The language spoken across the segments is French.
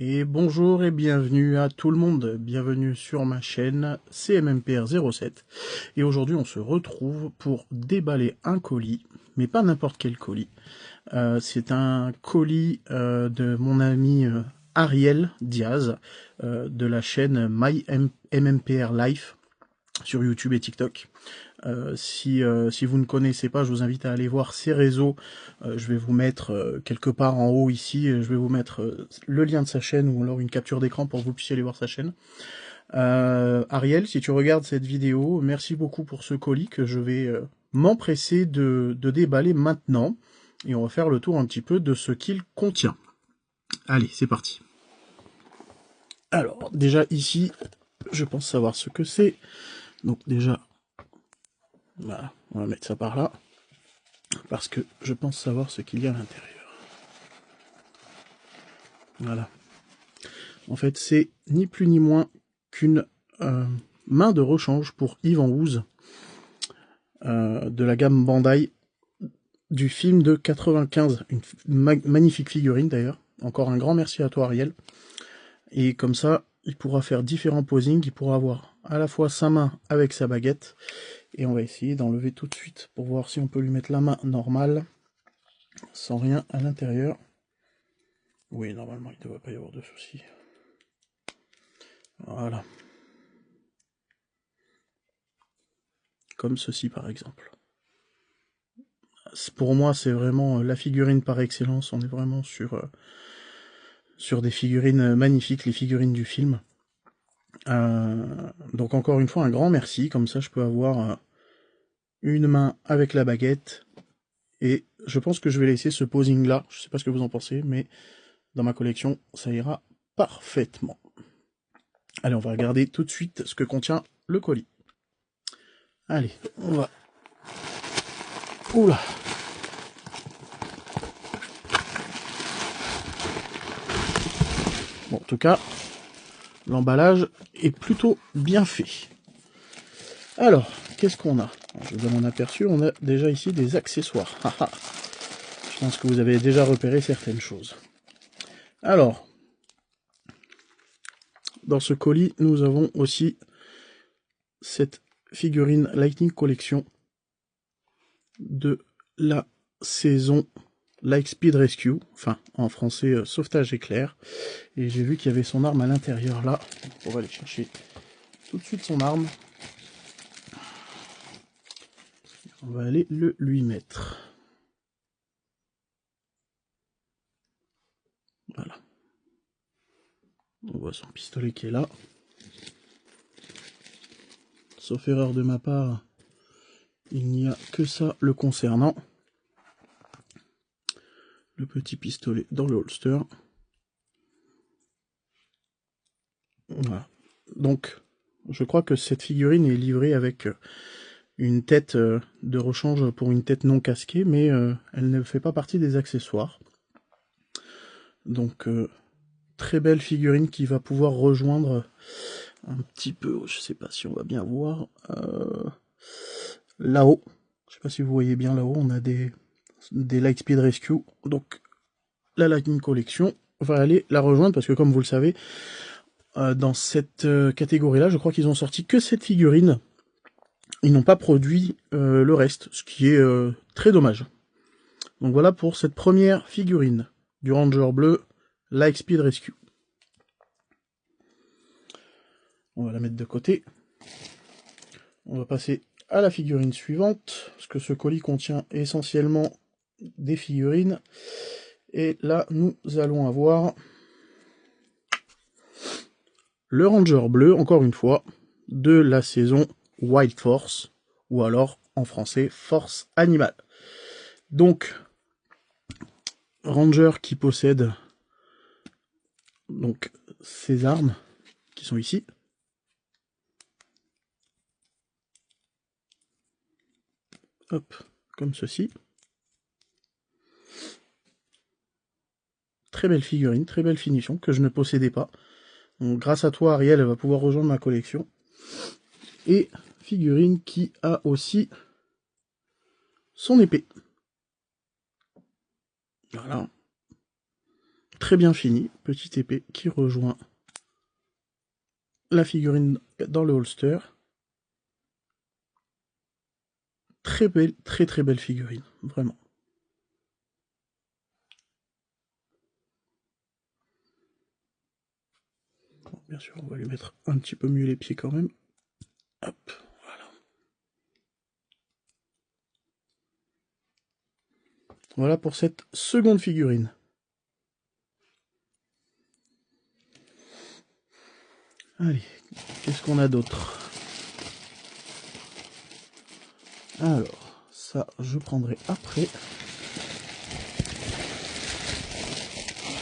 Et bonjour et bienvenue à tout le monde, bienvenue sur ma chaîne CMMPR07. Et aujourd'hui on se retrouve pour déballer un colis, mais pas n'importe quel colis. C'est un colis de mon ami Ariel Diaz, de la chaîne MyMMPR Life sur YouTube et TikTok. Si vous ne connaissez pas, je vous invite à aller voir ses réseaux. Je vais vous mettre quelque part en haut ici, je vais vous mettre le lien de sa chaîne ou alors une capture d'écran pour que vous puissiez aller voir sa chaîne. Ariel, si tu regardes cette vidéo, merci beaucoup pour ce colis que je vais m'empresser de déballer maintenant. Et on va faire le tour un petit peu de ce qu'il contient. Allez, c'est parti. Alors, déjà ici, je pense savoir ce que c'est. Donc déjà, voilà, on va mettre ça par là. Parce que je pense savoir ce qu'il y a à l'intérieur. Voilà. En fait, c'est ni plus ni moins qu'une main de rechange pour Yvan Ooze de la gamme Bandai du film de 95. Une magnifique figurine d'ailleurs. Encore un grand merci à toi Ariel. Et comme ça, il pourra faire différents posings. Il pourra avoir à la fois sa main avec sa baguette. Et on va essayer d'enlever tout de suite pour voir si on peut lui mettre la main normale sans rien à l'intérieur. Oui, normalement, il ne devrait pas y avoir de soucis. Voilà. Comme ceci, par exemple. Pour moi, c'est vraiment la figurine par excellence. On est vraiment sur des figurines magnifiques, les figurines du film. Donc encore une fois, un grand merci. Comme ça, je peux avoir une main avec la baguette. Et je pense que je vais laisser ce posing-là. Je ne sais pas ce que vous en pensez, mais dans ma collection, ça ira parfaitement. Allez, on va regarder tout de suite ce que contient le colis. Allez, on va... Oula! Bon, en tout cas, l'emballage est plutôt bien fait. Alors, qu'est-ce qu'on a? Je vous donne un aperçu, on a déjà ici des accessoires. Je pense que vous avez déjà repéré certaines choses. Alors, dans ce colis, nous avons aussi cette figurine Lightning Collection de la saison Lightspeed Rescue, enfin en français sauvetage éclair. Et j'ai vu qu'il y avait son arme à l'intérieur là. On va aller chercher tout de suite son arme. On va aller le lui mettre. Voilà. On voit son pistolet qui est là. Sauf erreur de ma part, il n'y a que ça le concernant. Le petit pistolet dans le holster. Voilà. Donc, je crois que cette figurine est livrée avec une tête de rechange pour une tête non casquée, mais elle ne fait pas partie des accessoires. Donc, très belle figurine qui va pouvoir rejoindre un petit peu, je sais pas si on va bien voir, là-haut. Je sais pas si vous voyez bien là-haut, on a des Lightspeed Rescue. Donc, la Lightning Collection va aller la rejoindre parce que comme vous le savez, dans cette catégorie-là, je crois qu'ils ont sorti que cette figurine. Ils n'ont pas produit le reste, ce qui est très dommage. Donc voilà pour cette première figurine du Ranger bleu Lightspeed Rescue. On va la mettre de côté. On va passer à la figurine suivante, parce que ce colis contient essentiellement des figurines. Et là, nous allons avoir le Ranger bleu, encore une fois, de la saison Wild Force, ou alors en français Force Animale. Donc, Ranger qui possède donc ces armes qui sont ici. Hop, comme ceci. Très belle figurine, très belle finition que je ne possédais pas. Donc, grâce à toi, Ariel, elle va pouvoir rejoindre ma collection. Et figurine qui a aussi son épée. Voilà. très bien fini, petite épée qui rejoint la figurine dans le holster. Très belle, très belle figurine, vraiment. Bon, bien sûr, on va lui mettre un petit peu mieux les pieds quand même. Hop, voilà. Voilà pour cette seconde figurine. Allez, qu'est-ce qu'on a d'autre? Alors, ça, je prendrai après.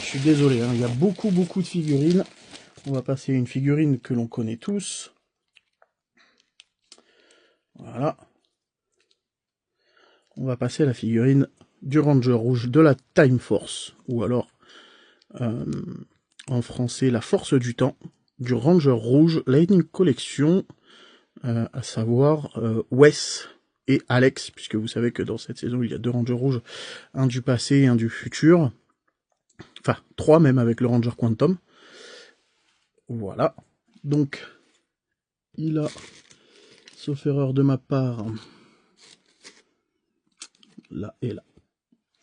Je suis désolé, hein, il y a beaucoup de figurines. On va passer à une figurine que l'on connaît tous. Voilà. On va passer à la figurine du Ranger rouge de la Time Force, ou alors en français la Force du Temps, du Ranger rouge Lightning Collection, à savoir Wes et Alex, puisque vous savez que dans cette saison il y a 2 Rangers rouges, un du passé et un du futur, enfin 3 même avec le Ranger Quantum. Voilà, donc il a, sauf erreur de ma part, là et là,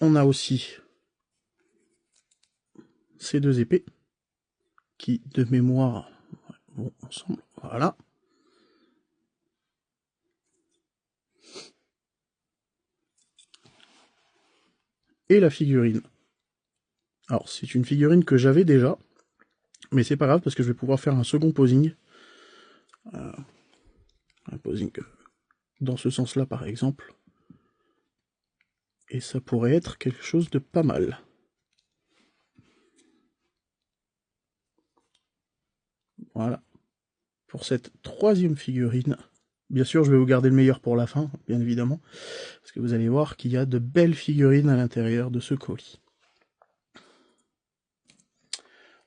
on a aussi ces 2 épées, qui de mémoire vont ensemble, voilà. Et la figurine. Alors c'est une figurine que j'avais déjà, mais c'est pas grave parce que je vais pouvoir faire un second posing. Un posing dans ce sens-là par exemple. Et ça pourrait être quelque chose de pas mal. Voilà. Pour cette troisième figurine. Bien sûr, je vais vous garder le meilleur pour la fin, bien évidemment. Parce que vous allez voir qu'il y a de belles figurines à l'intérieur de ce colis.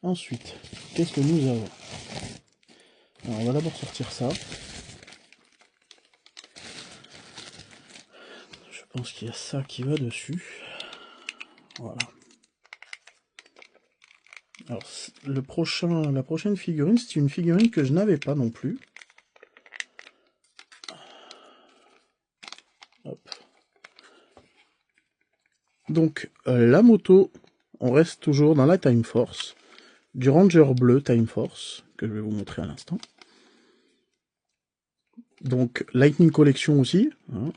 Ensuite, qu'est-ce que nous avons? Alors, on va d'abord sortir ça. Je pense qu'il y a ça qui va dessus. Voilà. Alors, la prochaine figurine, c'est une figurine que je n'avais pas non plus. Hop. Donc, la moto, on reste toujours dans la Time Force. Du Ranger bleu Time Force, que je vais vous montrer à l'instant. Donc, Lightning Collection aussi. Hein.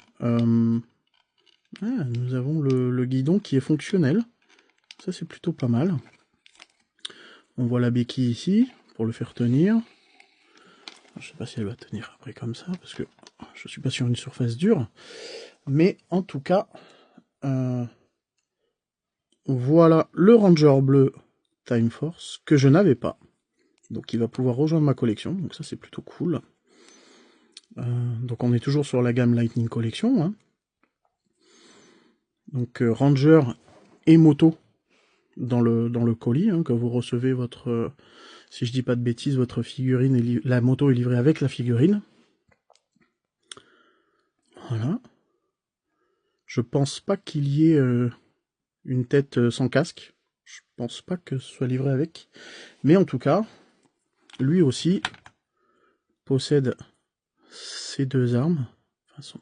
Nous avons le guidon qui est fonctionnel. Ça, c'est plutôt pas mal. On voit la béquille ici, pour le faire tenir. Je sais pas si elle va tenir après comme ça, parce que je suis pas sur une surface dure. Mais en tout cas, voilà le Ranger bleu Time Force, que je n'avais pas. Donc il va pouvoir rejoindre ma collection, donc ça c'est plutôt cool. Donc on est toujours sur la gamme Lightning Collection. Hein. Donc Ranger et moto dans le colis, hein, quand vous recevez votre, si je dis pas de bêtises, votre figurine, la moto est livrée avec la figurine. Voilà. Je pense pas qu'il y ait une tête sans casque. Je pense pas que ce soit livré avec. Mais en tout cas, lui aussi possède ces 2 armes, enfin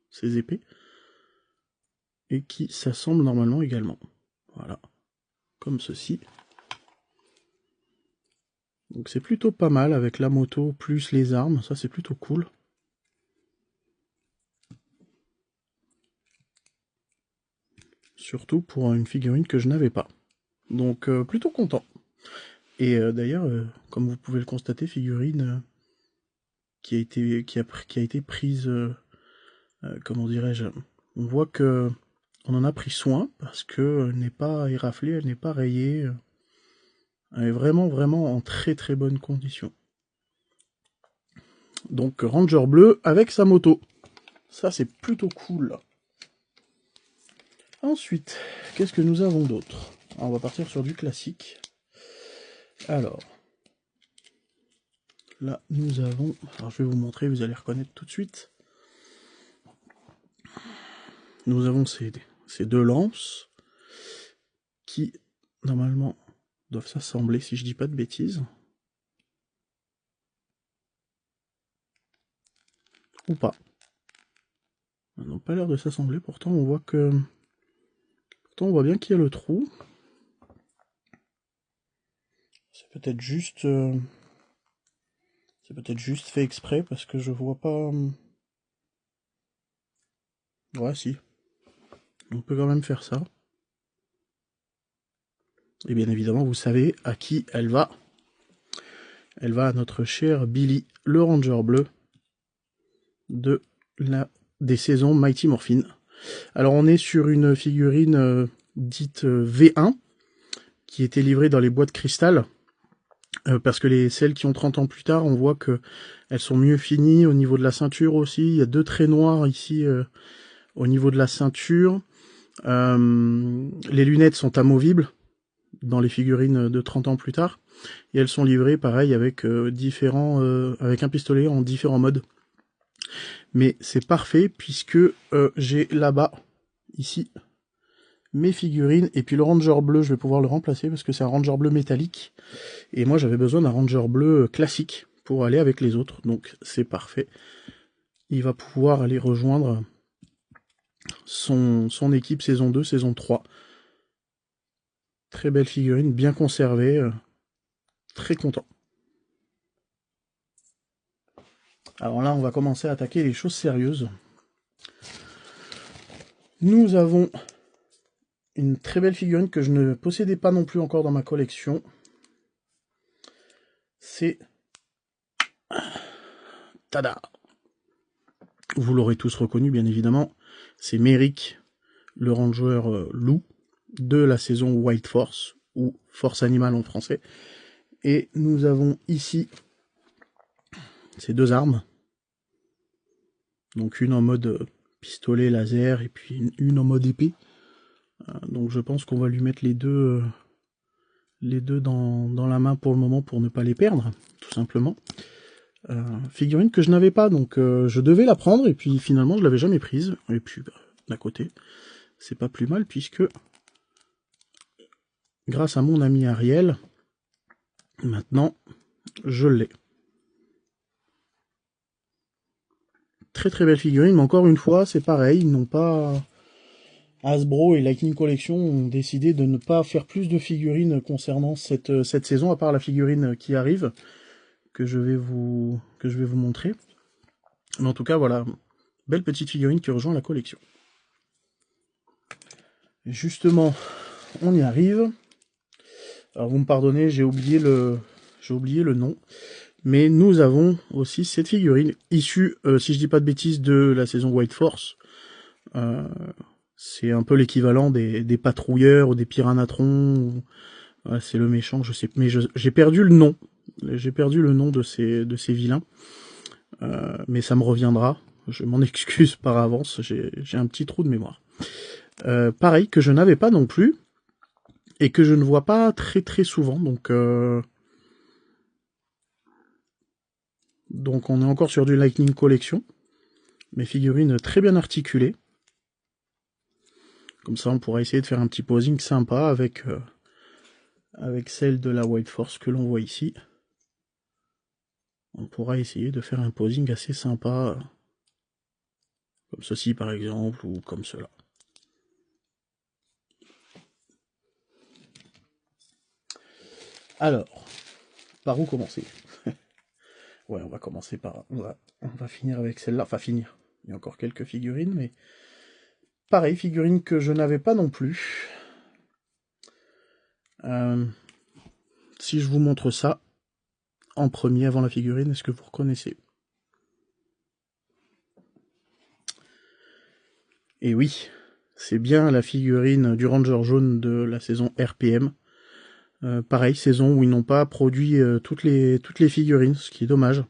ces épées, et qui s'assemblent normalement également. Voilà. Comme ceci. Donc c'est plutôt pas mal avec la moto plus les armes, ça c'est plutôt cool. Surtout pour une figurine que je n'avais pas. Donc plutôt content. Et d'ailleurs, comme vous pouvez le constater, figurine qui a été prise, comment dirais-je, on voit que on en a pris soin parce que elle n'est pas éraflée, elle n'est pas rayée. Elle est vraiment en très bonne condition. Donc Ranger bleu avec sa moto. Ça c'est plutôt cool. Ensuite, qu'est-ce que nous avons d'autre? On va partir sur du classique. Alors, là nous avons... Alors je vais vous montrer, vous allez reconnaître tout de suite. Nous avons ces 2 lances qui, normalement, doivent s'assembler si je dis pas de bêtises. Ou pas. Ils n'ont pas l'air de s'assembler, pourtant on voit que... Pourtant on voit bien qu'il y a le trou. C'est peut-être juste... C'est peut-être juste fait exprès parce que je vois pas... Ouais, si. On peut quand même faire ça. Et bien évidemment, vous savez à qui elle va. Elle va à notre cher Billy, le Ranger bleu des saisons Mighty Morphin. Alors on est sur une figurine dite V1 qui était livrée dans les boîtes cristal. Parce que celles qui ont 30 ans plus tard, on voit que elles sont mieux finies au niveau de la ceinture aussi. Il y a 2 traits noirs ici au niveau de la ceinture. Les lunettes sont amovibles dans les figurines de 30 ans plus tard. Et elles sont livrées pareil avec avec un pistolet en différents modes. Mais c'est parfait puisque j'ai là-bas, ici, mes figurines. Et puis le Ranger bleu, je vais pouvoir le remplacer parce que c'est un Ranger bleu métallique. Et moi j'avais besoin d'un Ranger bleu classique pour aller avec les autres. Donc c'est parfait. Il va pouvoir aller rejoindre son équipe saison 2, saison 3. Très belle figurine, bien conservée. Très content. Alors là, on va commencer à attaquer les choses sérieuses. Nous avons une très belle figurine que je ne possédais pas non plus encore dans ma collection. C'est... Tada! Vous l'aurez tous reconnu, bien évidemment. C'est Merrick, le ranger loup de la saison White Force, ou Force Animale en français. Et nous avons ici ces 2 armes. Donc une en mode pistolet laser et puis une en mode épée. Donc je pense qu'on va lui mettre les deux dans la main pour le moment pour ne pas les perdre, tout simplement. Figurine que je n'avais pas, donc je devais la prendre et puis finalement je l'avais jamais prise. Et puis d'à côté, c'est pas plus mal puisque grâce à mon ami Ariel, maintenant je l'ai. Très très belle figurine, mais encore une fois, c'est pareil, ils n'ont pas... Hasbro et Lightning Collection ont décidé de ne pas faire plus de figurines concernant cette saison, à part la figurine qui arrive, que je vais vous montrer. Mais en tout cas, voilà, belle petite figurine qui rejoint la collection. Justement, on y arrive. Alors vous me pardonnez, j'ai oublié le nom. Mais nous avons aussi cette figurine, issue, si je dis pas de bêtises, de la saison White Force. C'est un peu l'équivalent des patrouilleurs ou des Pyranatrons. Voilà, c'est le méchant, je sais, mais j'ai perdu le nom. J'ai perdu le nom de ces vilains. Mais ça me reviendra. Je m'en excuse par avance, j'ai un petit trou de mémoire. Pareil, que je n'avais pas non plus. Et que je ne vois pas très très souvent, donc on est encore sur du Lightning Collection. Mes figurines très bien articulées. Comme ça on pourra essayer de faire un petit posing sympa avec celle de la White Force que l'on voit ici. On pourra essayer de faire un posing assez sympa. Comme ceci par exemple, ou comme cela. Alors, par où commencer? Ouais, on va commencer par... On va finir avec celle-là. Enfin, finir. Il y a encore quelques figurines, mais... Pareil, figurine que je n'avais pas non plus. Si je vous montre ça, en premier, avant la figurine, est-ce que vous reconnaissez? Et oui, c'est bien la figurine du Ranger jaune de la saison RPM. Pareil, saison où ils n'ont pas produit toutes les figurines, ce qui est dommage.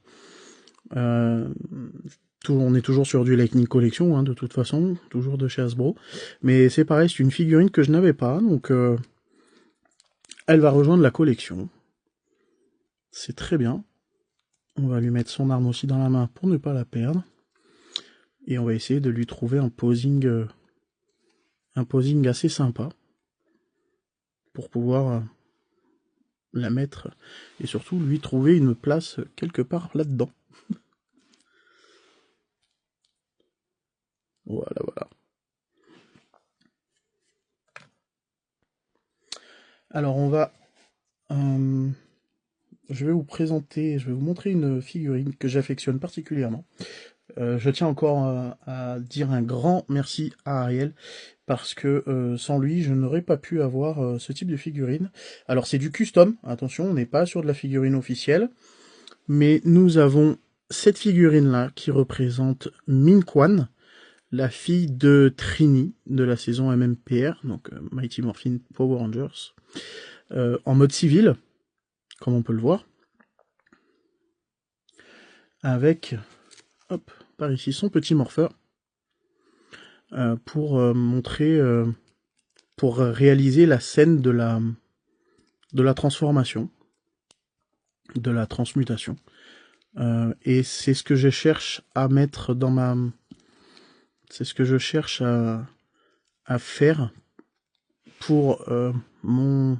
On est toujours sur du Lightning Collection, hein, de toute façon, toujours de chez Hasbro. Mais c'est pareil, c'est une figurine que je n'avais pas, donc elle va rejoindre la collection. C'est très bien. On va lui mettre son arme aussi dans la main pour ne pas la perdre. Et on va essayer de lui trouver un posing assez sympa pour pouvoir la mettre et surtout lui trouver une place quelque part là-dedans. Voilà, voilà. Alors on va... je vais vous présenter, je vais vous montrer une figurine que j'affectionne particulièrement. Je tiens encore à dire un grand merci à Ariel, parce que sans lui, je n'aurais pas pu avoir ce type de figurine. Alors c'est du custom, attention, on n'est pas sur de la figurine officielle, mais nous avons cette figurine-là qui représente Min Quan, la fille de Trini de la saison MMPR, donc Mighty Morphin Power Rangers, en mode civil, comme on peut le voir, avec, hop, par ici, son petit morpheur, pour montrer, pour réaliser la scène de la transformation, de la transmutation. Et c'est ce que je cherche à mettre dans ma... C'est ce que je cherche à faire pour mon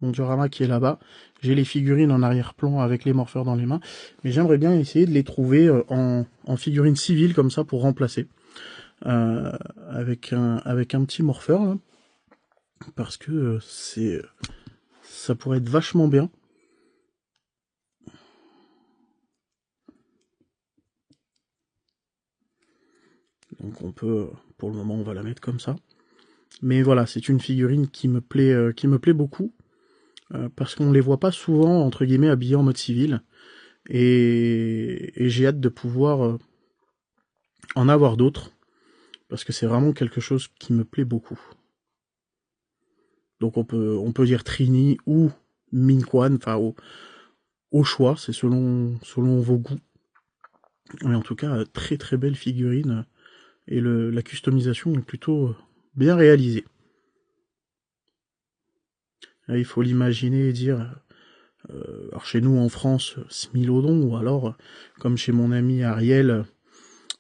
diorama qui est là-bas. J'ai les figurines en arrière-plan avec les morpheurs dans les mains, mais j'aimerais bien essayer de les trouver en figurines civiles comme ça pour remplacer. Avec un petit morpheur là, parce que ça pourrait être vachement bien. Donc on peut, pour le moment on va la mettre comme ça. Mais voilà, c'est une figurine qui me plaît beaucoup, parce qu'on les voit pas souvent, entre guillemets, habillés en mode civil, et j'ai hâte de pouvoir en avoir d'autres, parce que c'est vraiment quelque chose qui me plaît beaucoup. Donc on peut dire Trini ou Min Quan, enfin au choix, c'est selon vos goûts. Mais en tout cas, très très belle figurine, et la customisation est plutôt bien réalisée. Là, il faut l'imaginer et dire, alors chez nous en France, Smilodon, ou alors, comme chez mon ami Ariel,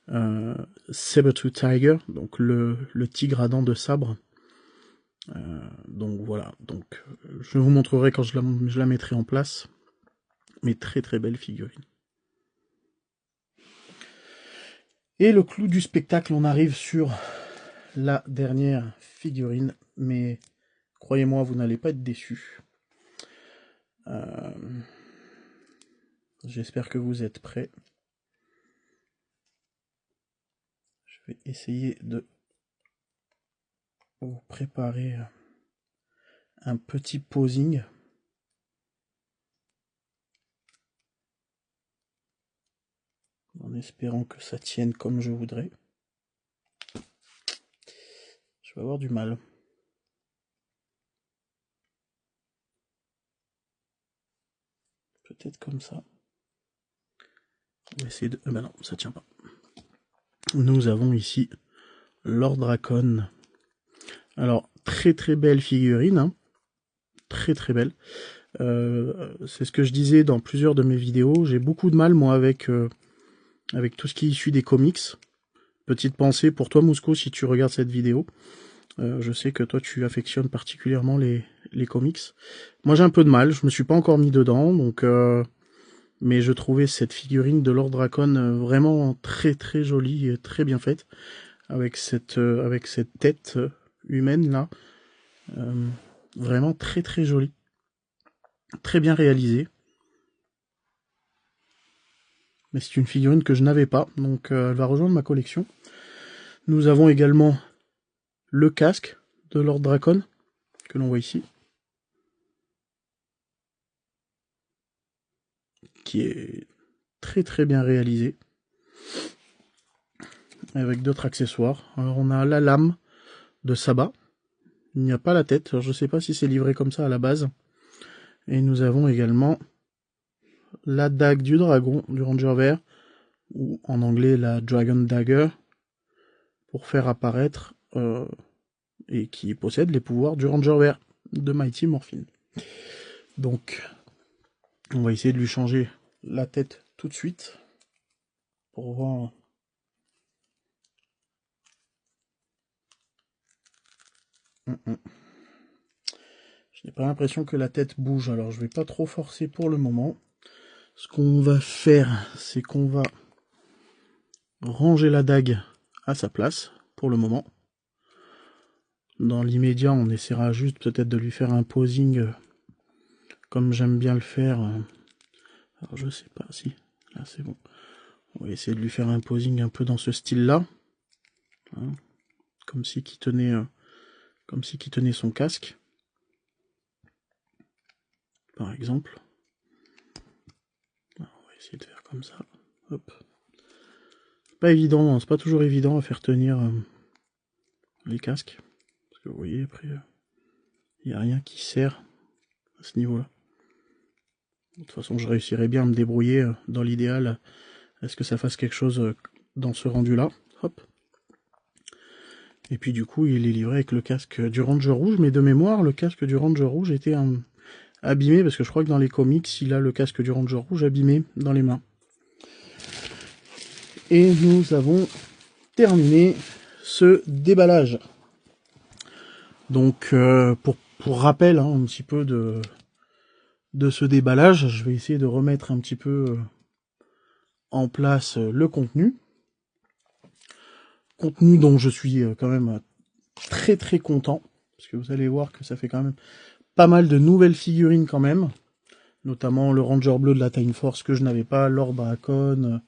Saber-tooth Tiger, donc le tigre à dents de sabre. Donc voilà, donc je vous montrerai quand je la mettrai en place, mais très très belle figurine. Et le clou du spectacle, on arrive sur la dernière figurine, mais croyez-moi, vous n'allez pas être déçus. J'espère que vous êtes prêts. Je vais essayer de vous préparer un petit posing. En espérant que ça tienne comme je voudrais. Je vais avoir du mal. Peut-être comme ça. On va essayer de... ben non, ça tient pas. Nous avons ici Lord Dracon. Alors, très très belle figurine. Hein. Très très belle. C'est ce que je disais dans plusieurs de mes vidéos. J'ai beaucoup de mal, moi, avec tout ce qui est issu des comics. Petite pensée pour toi, Mousco, si tu regardes cette vidéo. Je sais que toi, tu affectionnes particulièrement les comics. Moi, j'ai un peu de mal. Je me suis pas encore mis dedans, donc... mais je trouvais cette figurine de Lord Dracon vraiment très très jolie et très bien faite, avec cette tête humaine là, vraiment très très jolie, très bien réalisée. Mais c'est une figurine que je n'avais pas, donc elle va rejoindre ma collection. Nous avons également le casque de Lord Dracon, que l'on voit ici, qui est très très bien réalisé, avec d'autres accessoires. Alors on a la lame de Saba, il n'y a pas la tête, alors je ne sais pas si c'est livré comme ça à la base. Et nous avons également la dague du dragon, du Ranger vert, ou en anglais la Dragon Dagger, pour faire apparaître, et qui possède les pouvoirs du Ranger vert de Mighty Morphin. Donc, on va essayer de lui changer la tête tout de suite, pour voir... Je J'ai pas l'impression que la tête bouge, alors je vais pas trop forcer pour le moment. Ce qu'on va faire, c'est qu'on va ranger la dague à sa place pour le moment. Dans l'immédiat, on essaiera juste peut-être de lui faire un posing comme j'aime bien le faire. Alors je sais pas si... Là c'est bon. On va essayer de lui faire un posing un peu dans ce style-là. Hein, comme si qui tenait son casque. Par exemple. Alors, on va essayer de faire comme ça. Hop. C'est pas évident, hein, c'est pas toujours évident à faire tenir les casques. Parce que vous voyez, après, il n'y a rien qui sert à ce niveau-là. De toute façon, je réussirai bien à me débrouiller dans l'idéal. Est-ce que ça fasse quelque chose dans ce rendu-là? Hop. Et puis du coup, il est livré avec le casque du Ranger rouge. Mais de mémoire, le casque du Ranger rouge était abîmé. Parce que je crois que dans les comics, il a le casque du Ranger rouge abîmé dans les mains. Et nous avons terminé ce déballage. Donc, pour rappel, hein, un petit peu de ce déballage, je vais essayer de remettre un petit peu en place le contenu. Contenu dont je suis quand même très très content, parce que vous allez voir que ça fait quand même pas mal de nouvelles figurines quand même, notamment le Ranger bleu de la Time Force que je n'avais pas, Lord Braacon,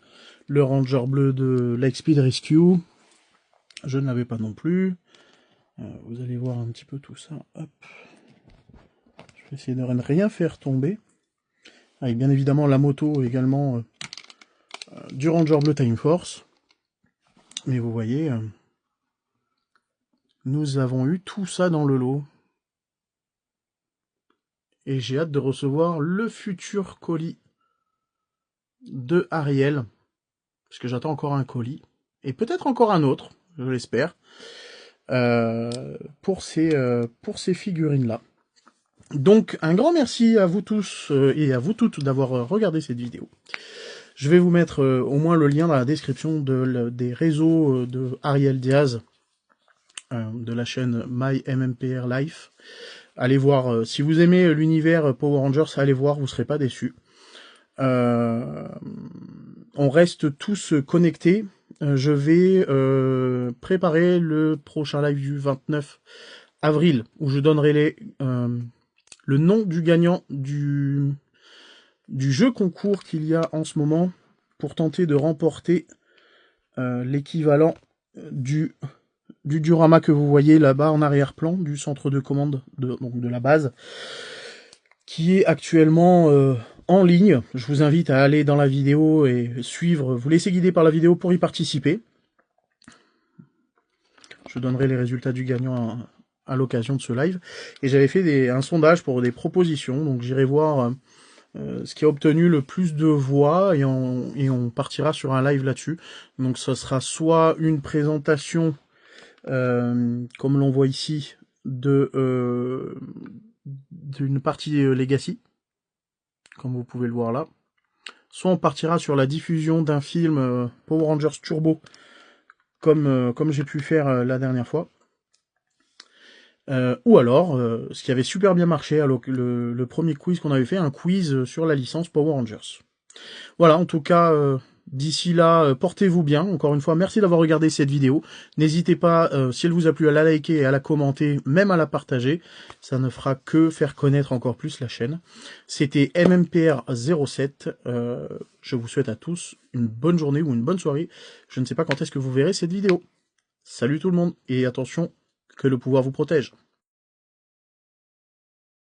le Ranger bleu de Lightspeed Rescue, je ne l'avais pas non plus. Vous allez voir un petit peu tout ça. Hop. Je vais essayer de ne rien faire tomber. Avec bien évidemment la moto également du Ranger bleu Time Force. Mais vous voyez, nous avons eu tout ça dans le lot. Et j'ai hâte de recevoir le futur colis de Ariel. Parce que j'attends encore un colis. Et peut-être encore un autre, je l'espère. Pour ces figurines-là. Donc, un grand merci à vous tous et à vous toutes d'avoir regardé cette vidéo. Je vais vous mettre au moins le lien dans la description des réseaux de Ariel Diaz, de la chaîne MyMMPR Life. Allez voir, si vous aimez l'univers Power Rangers, allez voir, vous ne serez pas déçus. On reste tous connectés. Je vais préparer le prochain live du 29 avril, où je donnerai le nom du gagnant du jeu concours qu'il y a en ce moment pour tenter de remporter l'équivalent du diorama que vous voyez là-bas en arrière-plan, du centre de commande donc de la base, qui est actuellement en ligne. Je vous invite à aller dans la vidéo et suivre, vous laisser guider par la vidéo pour y participer. Je donnerai les résultats du gagnant à l'occasion de ce live. Et j'avais fait un sondage pour des propositions, donc j'irai voir ce qui a obtenu le plus de voix et on partira sur un live là-dessus. Donc ça sera soit une présentation, comme l'on voit ici, d'une partie Legacy, comme vous pouvez le voir là. Soit on partira sur la diffusion d'un film Power Rangers Turbo, comme j'ai pu faire la dernière fois. Ou alors, ce qui avait super bien marché, le premier quiz qu'on avait fait, un quiz sur la licence Power Rangers. Voilà, en tout cas, d'ici là, portez-vous bien. Encore une fois, merci d'avoir regardé cette vidéo. N'hésitez pas, si elle vous a plu, à la liker et à la commenter, même à la partager. Ça ne fera que faire connaître encore plus la chaîne. C'était MMPR07. Je vous souhaite à tous une bonne journée ou une bonne soirée. Je ne sais pas quand est-ce que vous verrez cette vidéo. Salut tout le monde, et attention, que le pouvoir vous protège.